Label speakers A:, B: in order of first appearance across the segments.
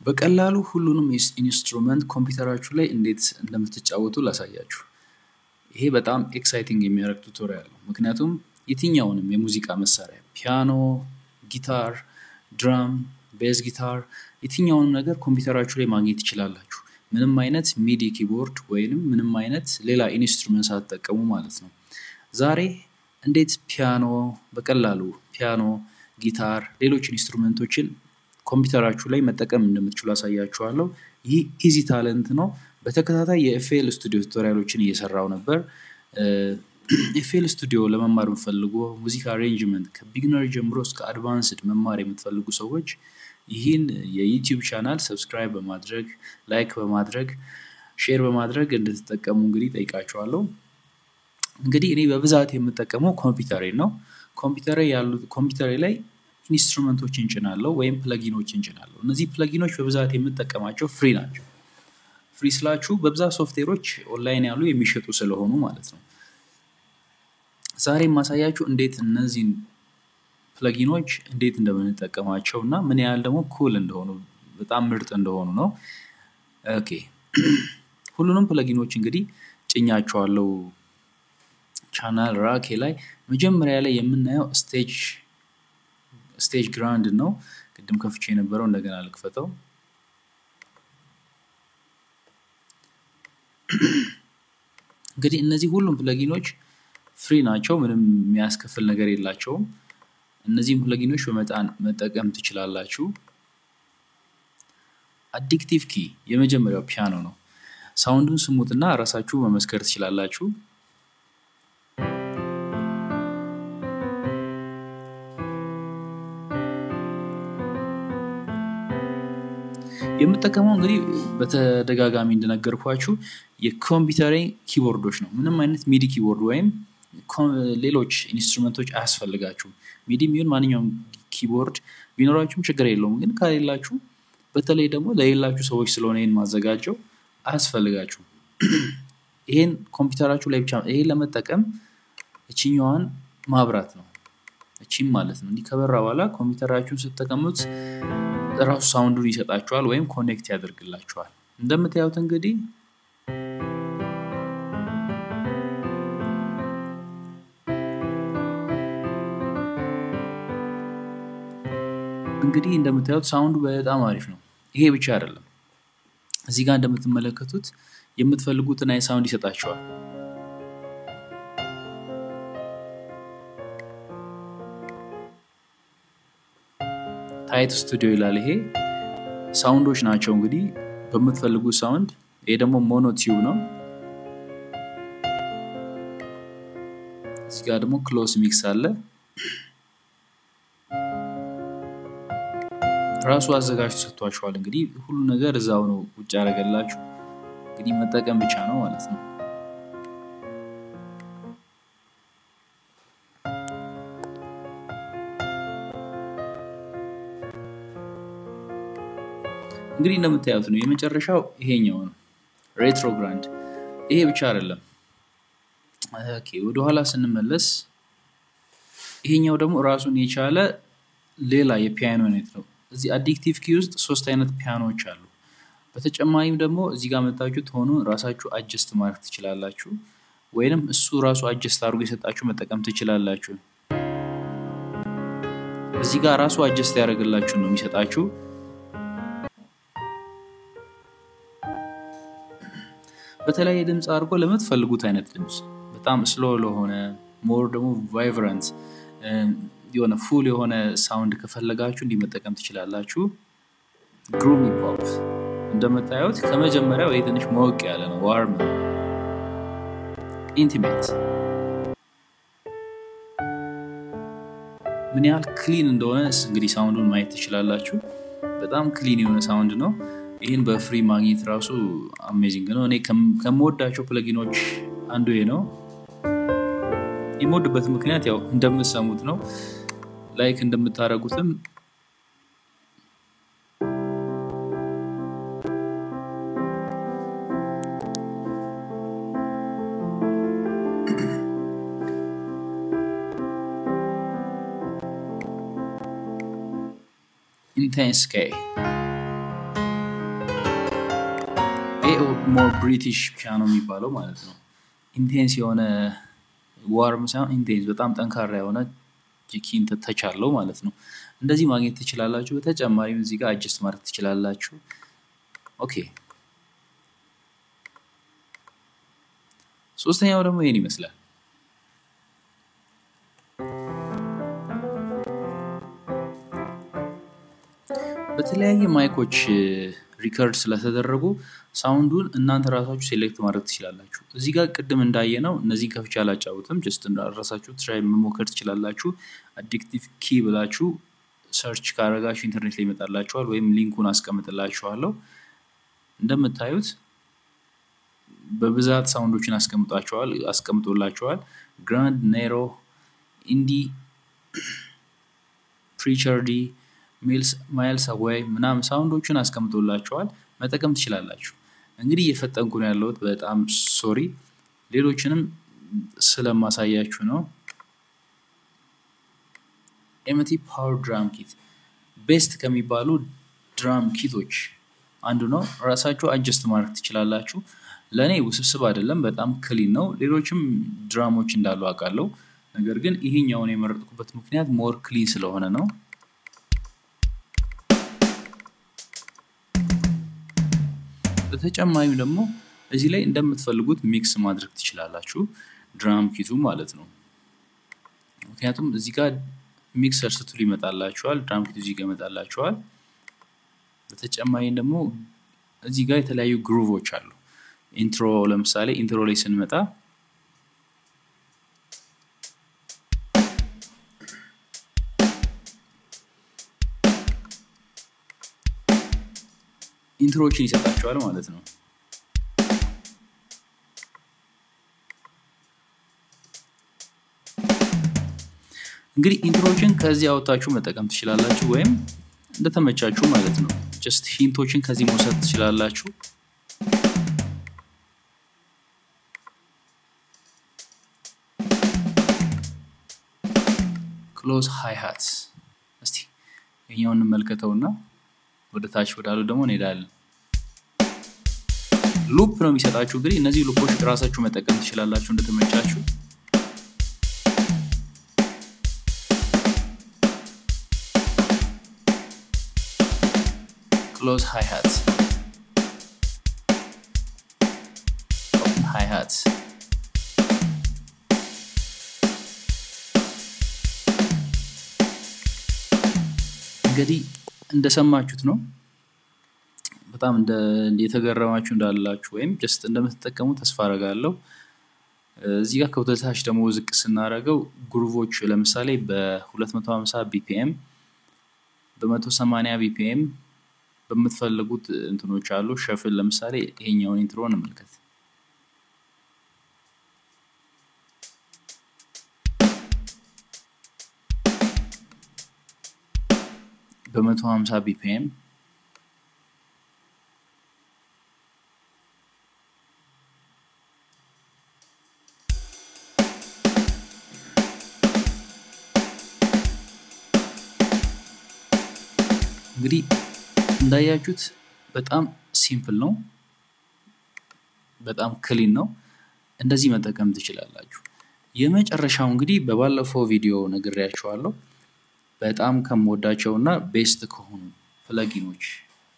A: በቀላሉ ሁሉንም ኢንስትሩመንት ኮምፒውተራችሁ ላይ እንዴት እንደምትጫወቱ ላሳያችሁ። ይሄ በጣም ኤክሳይቲንግ የሚያደርግ ቱቶሪያል ነው። ምክንያቱም የትኛውንም የሙዚቃ መሳሪያ ፒያኖ፣ ጊታር፣ ድራም፣ ቤዝ ጊታር የትኛውንም ነገር ኮምፒውተራችሁ ላይ ማግኘት ትችላላችሁ። ምንም አይነት ሚዲ ኪቦርድ ወይንም ምንም አይነት ሌላ ኢንስትሩመንት ሳትጠቀሙ ማለት ነው። ዛሬ እንዴት በቀላሉ ፒያኖ፣ ጊታር፣ ሌሎች ኢንስትሩመንቶችን ኮምፒውተራችሁ ላይ መጠቀም እንደምትችሉ አሳያችኋለሁ። ይህ ኢዚ ታለንት ነው። በተከታታይ የኤፍኤል ስቱዲዮ ቱቶሪያሎችን እየሰራው ነበር። ኤፍኤል ስቱዲዮ ለመማር የምትፈልጉ ሙዚክ አሬንጅመንት ከቢግነር ጀምሮ እስከ አድቫንስድ መማር የምትፈልጉ ሰዎች ይህን የዩቲዩብ ቻናል ሰብስክራይብ በማድረግ ላይክ በማድረግ ሼር በማድረግ እንድትጠቀሙ እንግዲህ ጠይቃችኋለሁ። እንግዲህ እኔ በብዛት የምጠቀመው ኮምፒውተሬ ነው። ኮምፒውተሬ ላይ ኢንስትሩመንቶችን ጭናለሁ ወይም ፕለጊኖችን ጭናለሁ። እነዚህ ፕለጊኖች በብዛት የምጠቀማቸው ፍሪ ናቸው። ፍሪ ስላችሁ በብዛት ሶፍትዌሮች ኦንላይን ያሉ የሚሸጡ ስለሆኑ ማለት ነው። ዛሬ ማሳያችሁ እንዴት እነዚህን ፕለጊኖች እንዴት እንደምንጠቀማቸው እና ምን ያህል ደግሞ ኩል እንደሆኑ በጣም ምርጥ እንደሆኑ ነው። ኦኬ ሁሉንም ፕለጊኖች እንግዲህ ጭኛቸዋለሁ ቻናል ራኬ ላይ። መጀመሪያ ላይ የምናየው ስቴጅ ግራንድ ነው። ቅድም ከፍቼ የነበረው እንደገና ልክፈተው። እንግዲህ እነዚህ ሁሉም ፕለጊኖች ፍሪ ናቸው። ምንም የሚያስከፍል ነገር የላቸውም። እነዚህም ፕለጊኖች በመጠን መጠቀም ትችላላችሁ። አዲክቲቭ ኪ የመጀመሪያው ፒያኖ ነው። ሳውንዱን ስሙትና ራሳችሁ መመስከር ትችላላችሁ። የምጠቀመው እንግዲህ በተደጋጋሚ እንደነገርኳችሁ የኮምፒውተሬ ኪቦርዶች ነው። ምንም አይነት ሚዲ ኪቦርድ ወይም ሌሎች ኢንስትሩመንቶች አያስፈልጋችሁም። ሚዲም ይሁን ማንኛውም ኪቦርድ ቢኖራችሁም ችግር የለውም። ግን ከሌላችሁ በተለይ ደግሞ ለሌላችሁ ሰዎች ስለሆነ ይሄን ማዘጋጀው አያስፈልጋችሁም። ይሄን ኮምፒውተራችሁ ላይ ብቻ ይሄን ለመጠቀም እቺኛዋን ማብራት ነው። እቺም ማለት ነው። እንዲህ ከበራ በኋላ ኮምፒውተራችሁን ስትጠቀሙት ራሱ ሳውንዱን ይሰጣችኋል ወይም ኮኔክት ያደርግላችኋል። እንደምታዩት እንግዲህ እንደምታዩት ሳውንዱ በጣም አሪፍ ነው። ይሄ ብቻ አይደለም። እዚህ ጋር እንደምትመለከቱት የምትፈልጉትን አይ ሳውንድ ይሰጣችኋል። ታይት ስቱዲዮ ይላል። ይሄ ሳውንዶች ናቸው እንግዲህ በመትፈልጉት ሳውንድ። ይሄ ደግሞ ሞኖ ቲዩብ ነው። እዚህ ጋር ደግሞ ክሎስ ሚክስ አለ። ራሱ አዘጋጅቶ ሰጥቷችኋል። እንግዲህ ሁሉ ነገር እዛው ነው ቁጭ ያደረገላችሁ። እንግዲህ መጠቀም ብቻ ነው ማለት ነው። እንግዲህ እንደምታዩት ነው። የመጨረሻው ይሄኛው ነው ሬትሮግራንድ። ይሄ ብቻ አይደለም። ኦኬ ወደ ኋላ ስንመለስ ይሄኛው ደግሞ ራሱን የቻለ ሌላ የፒያኖ አይነት ነው። እዚህ አዲክቲቭ ኪ ውስጥ 3 አይነት ፒያኖዎች አሉ። በተጨማሪም ደግሞ እዚህ ጋር መጣችሁ ቶኑን ራሳችሁ አጀስት ማድረግ ትችላላችሁ ወይንም እሱ ራሱ አጀስት አድርጎ የሰጣችሁ መጠቀም ትችላላችሁ። እዚህ ጋር ራሱ አጀስት ያደርግላችሁ ነው የሚሰጣችሁ። በተለያየ ድምጽ አድርጎ ለምትፈልጉት አይነት ድምጽ በጣም ስሎ ለሆነ ሞር ደግሞ ቫይብራንት የሆነ ፉል የሆነ ሳውንድ ከፈለጋችሁ እንዲመጠቀም ትችላላችሁ። ግሩሚ ፖፕ እንደምታዩት ከመጀመሪያው ይሄ ትንሽ ሞቅ ያለ ነው። ዋርም ኢንቲሜት ምን ያህል ክሊን እንደሆነ እንግዲህ ሳውንዱን ማየት ትችላላችሁ። በጣም ክሊን የሆነ ሳውንድ ነው። ይሄን በፍሪ ማግኘት ራሱ አሜዚንግ ነው። እኔ ከምወዳቸው ፕለጊኖች አንዱ ይሄ ነው። የምወድበት ምክንያት ያው እንደምትሰሙት ነው። ላይክ እንደምታረጉትም intense K ሞር ብሪቲሽ ፒያኖ የሚባለው ማለት ነው። ኢንቴንስ የሆነ ዋርም ሳይሆን ኢንቴንስ በጣም ጠንካራ የሆነ ኪን ተቻለው ማለት ነው። እንደዚህ ማግኘት ትችላላችሁ። በተጨማሪም እዚህ ጋር አጀስት ማድረግ ትችላላችሁ። ኦኬ ሶስተኛው ደግሞ ይሄን ይመስላል። በተለያየ ማይኮች ሪከርድ ስለተደረጉ ሳውንዱን እናንተ ራሳችሁ ሴሌክት ማድረግ ትችላላችሁ። እዚህ ጋር ቅድም እንዳየነው እነዚህ ከፍቼ አላጫውትም ጀስት ራሳችሁ ትራይ መሞከር ትችላላችሁ። አዲክቲቭ ኪ ብላችሁ ሰርች ካረጋችሁ ኢንተርኔት ላይ ይመጣላችኋል ወይም ሊንኩን አስቀምጥላችኋለሁ። እንደምታዩት በብዛት ሳውንዶችን አስቀምጦላችኋል። ግራንድ ኔሮ ኢንዲ ፕሪቸርዲ ማይልስ አዌይ ምናምን ሳውንዶችን አስቀምጦላችኋል። መጠቀም ትችላላችሁ። እንግዲህ እየፈጠንኩ ነው ያለሁት በጣም ሶሪ ሌሎችንም ስለማሳያችሁ ነው። ኤምቲ ፓወር ድራም ኪት ቤስት ከሚባሉ ድራም ኪቶች አንዱ ነው። ራሳችሁ አጀስት ማድረግ ትችላላችሁ። ለኔ ውስብስብ አይደለም በጣም ክሊን ነው። ሌሎችም ድራሞች እንዳሉ አውቃለሁ። ነገር ግን ይሄኛውን የመረጥኩበት ምክንያት ሞር ክሊን ስለሆነ ነው። በተጨማሪም ደግሞ እዚህ ላይ እንደምትፈልጉት ሚክስ ማድረግ ትችላላችሁ ድራም ኪቱ ማለት ነው። ምክንያቱም እዚህ ጋር ሚክሰር ስትሉ ይመጣላችኋል። ድራም ኪቱ እዚህ ጋር ይመጣላችኋል። በተጨማሪም ደግሞ እዚህ ጋር የተለያዩ ግሩቮች አሉ። ኢንትሮ ለምሳሌ ኢንትሮ ላይ ስንመጣ ኢንትሮዎችን ይሰጣችኋል ማለት ነው። እንግዲህ ኢንትሮዎችን ከዚህ አውጣችሁ መጠቀም ትችላላችሁ ወይም እንደተመቻችሁ ማለት ነው። ጀስት ሂንቶችን ከዚህ መውሰድ ትችላላችሁ። ክሎዝ ሃይ-ሃት እስቲ ይሄኛውን እንመልከተውና ወደ ታች ወዳለው ደግሞ እንሄዳለን። ሉፕ ነው የሚሰጣችሁ። እንግዲህ እነዚህ ሉፖች ራሳችሁ መጠቀም ትችላላችሁ እንደተመቻችሁ። ክሎዝ ሃይ-ሃት ኦፕን ሃይ-ሃት እንግዲህ እንደሰማችሁት ነው። በጣም የተገረማችሁ እንዳላችሁ ወይም ጀስት እንደምትጠቀሙ ተስፋ አደርጋለሁ። እዚህ ጋር ከወደታች ደግሞ ዝቅ ስናደርገው ግሩቮች ለምሳሌ በ250 ቢፒኤም በ180 ቢፒኤም በመትፈልጉት እንትኖች አሉ። ሸፍል ለምሳሌ ይሄኛውን ኢንትሮ እንመልከት። በ150 ቢፒኤም እንግዲህ እንዳያችሁት በጣም ሲምፕል ነው። በጣም ክሊን ነው። እንደዚህ መጠቀም ትችላላችሁ። የመጨረሻው እንግዲህ በባለፈው ቪዲዮ ነግሬያችኋለሁ። በጣም ከምወዳቸውና ቤስት ከሆኑ ፕለጊኖች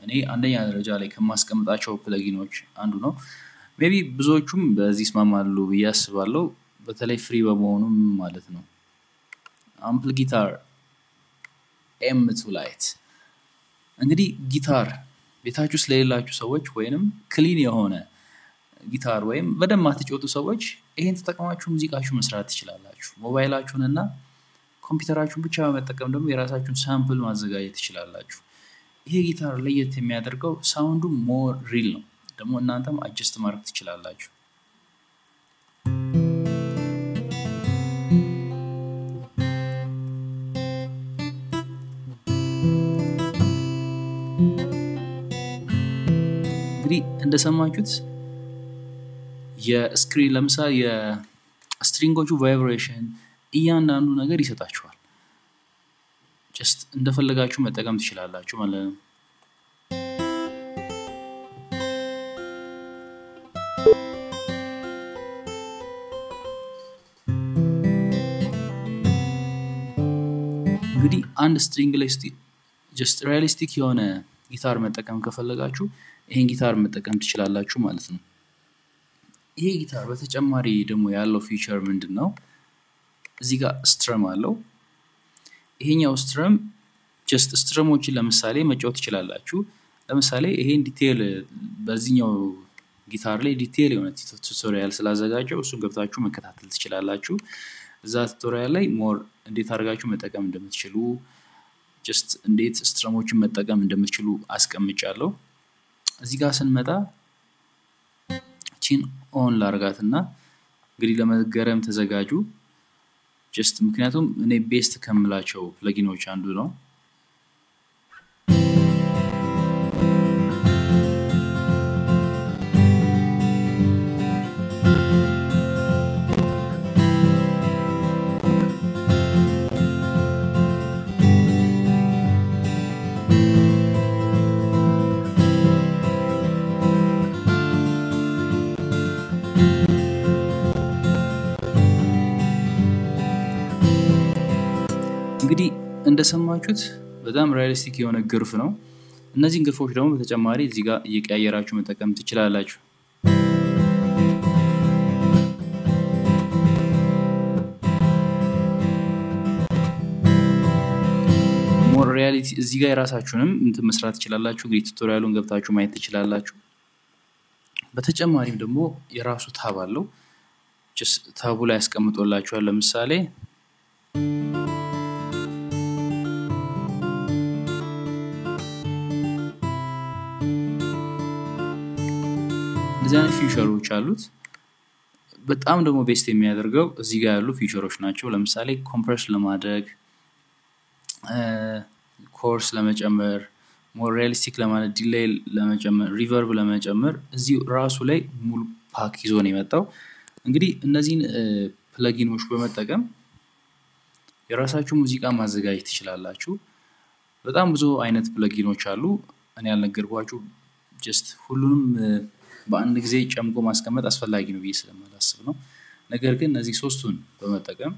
A: እኔ አንደኛ ደረጃ ላይ ከማስቀምጣቸው ፕለጊኖች አንዱ ነው። ሜቢ ብዙዎቹም በዚህ ይስማማሉ ብዬ አስባለሁ። በተለይ ፍሪ በመሆኑ ማለት ነው። አምፕል ጊታር M2 ላይት እንግዲህ ጊታር ቤታችሁ ስለሌላችሁ ሰዎች ወይንም ክሊን የሆነ ጊታር ወይም በደንብ ማትጫወቱ ሰዎች ይሄን ተጠቅማችሁ ሙዚቃችሁ መስራት ትችላላችሁ። ሞባይላችሁንና ኮምፒውተራችሁን ብቻ በመጠቀም ደግሞ የራሳችሁን ሳምፕል ማዘጋጀት ትችላላችሁ። ይሄ ጊታር ለየት የሚያደርገው ሳውንዱ ሞር ሪል ነው። ደግሞ እናንተም አጀስት ማድረግ ትችላላችሁ። እንግዲህ እንደሰማችሁት የስክሪን ለምሳሌ የስትሪንጎቹ ቫይብሬሽን እያንዳንዱ ነገር ይሰጣችኋል። ጀስት እንደፈለጋችሁ መጠቀም ትችላላችሁ ማለት ነው። እንግዲህ አንድ ስትሪንግለስ just realistic የሆነ ጊታር መጠቀም ከፈለጋችሁ ይሄን ጊታር መጠቀም ትችላላችሁ ማለት ነው። ይሄ ጊታር በተጨማሪ ደግሞ ያለው ፊቸር ምንድነው? እዚህ ጋር ስትረም አለው። ይሄኛው ስትረም just ስትረሞችን ለምሳሌ መጫወት ትችላላችሁ። ለምሳሌ ይሄን ዲቴል በዚህኛው ጊታር ላይ ዲቴል የሆነ ቱቶሪያል ስላዘጋጀው እሱን ገብታችሁ መከታተል ትችላላችሁ። እዛ ቱቶሪያል ላይ ሞር እንዴት አድርጋችሁ መጠቀም እንደምትችሉ just እንዴት ስትረሞችን መጠቀም እንደምትችሉ አስቀምጫለሁ። እዚህ ጋር ስንመጣ ቺን ኦን ላርጋትና እንግዲህ ለመገረም ተዘጋጁ። just ምክንያቱም እኔ ቤስት ከምላቸው ፕለጊኖች አንዱ ነው። እንግዲህ እንደሰማችሁት በጣም ሪያሊስቲክ የሆነ ግርፍ ነው። እነዚህን ግርፎች ደግሞ በተጨማሪ እዚህ ጋር እየቀያየራችሁ መጠቀም ትችላላችሁ። ሞር ሪያሊቲ እዚህ ጋር የራሳችሁንም እንትን መስራት ትችላላችሁ። እንግዲህ ቱቶሪያሉን ገብታችሁ ማየት ትችላላችሁ። በተጨማሪም ደግሞ የራሱ ታብ አለው። ታቡ ላይ ያስቀምጦላችኋል። ለምሳሌ እነዚህ ፊቸሮች አሉት። በጣም ደግሞ ቤስት የሚያደርገው እዚህ ጋር ያሉ ፊቸሮች ናቸው። ለምሳሌ ኮምፕረስ ለማድረግ ኮርስ ለመጨመር ሞር ሪያሊስቲክ ለማድረግ ዲሌይ ለመጨመር ሪቨርብ ለመጨመር እዚህ ራሱ ላይ ሙሉ ፓክ ይዞ ነው የመጣው። እንግዲህ እነዚህን ፕለጊኖች በመጠቀም የራሳችሁ ሙዚቃ ማዘጋጀት ትችላላችሁ። በጣም ብዙ አይነት ፕለጊኖች አሉ። እኔ ያልነገርኳችሁ just ሁሉንም በአንድ ጊዜ ጨምቆ ማስቀመጥ አስፈላጊ ነው ብዬ ስለማላስብ ነው። ነገር ግን እነዚህ ሶስቱን በመጠቀም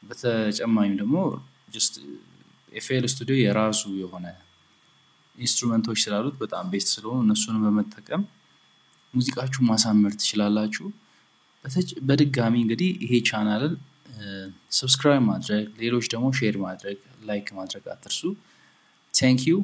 A: በተጨማሪም ደግሞ just FL Studio የራሱ የሆነ ኢንስትሩመንቶች ስላሉት በጣም ቤስት ስለሆኑ እነሱን በመጠቀም ሙዚቃችሁን ማሳመር ትችላላችሁ። በድጋሚ እንግዲህ ይሄ ቻናልን ሰብስክራይብ ማድረግ ሌሎች ደግሞ ሼር ማድረግ ላይክ ማድረግ አትርሱ። Thank you.